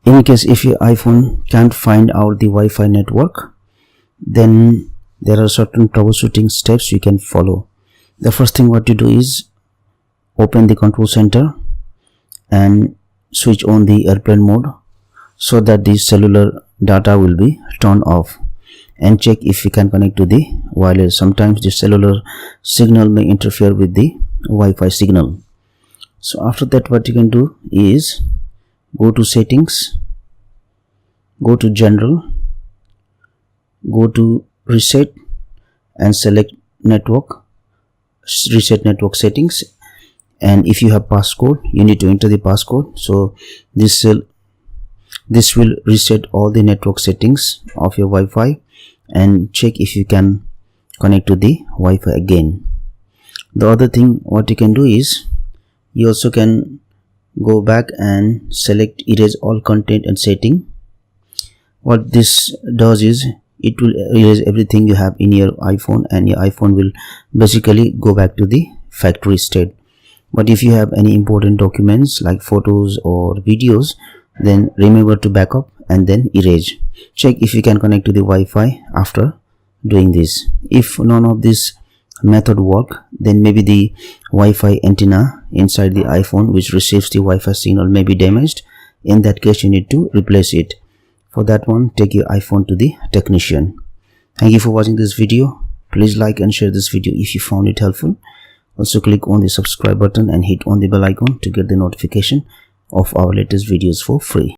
In case if your iPhone can't find out the Wi-Fi network, then there are certain troubleshooting steps you can follow. The first thing what you do is open the control center and switch on the airplane mode so that the cellular data will be turned off, and check if you can connect to the wireless. Sometimes the cellular signal may interfere with the Wi-Fi signal. So after that, what you can do is go to settings, go to general, go to reset and select network, reset network settings. And if you have passcode, you need to enter the passcode. So this will reset all the network settings of your Wi-Fi, and check if you can connect to the Wi-Fi again. The other thing what you can do is you also can go back and select erase all content and setting. What this does is it will erase everything you have in your iPhone, and your iPhone will basically go back to the factory state. But if you have any important documents like photos or videos, then remember to back up and then erase. Check if you can connect to the Wi-Fi after doing this. If none of this method work, then maybe the Wi-Fi antenna inside the iPhone which receives the Wi-Fi signal may be damaged. In that case, you need to replace it. For that one, take your iPhone to the technician. Thank you for watching this video. Please like and share this video if you found it helpful. Also click on the subscribe button and hit on the bell icon to get the notification of our latest videos for free.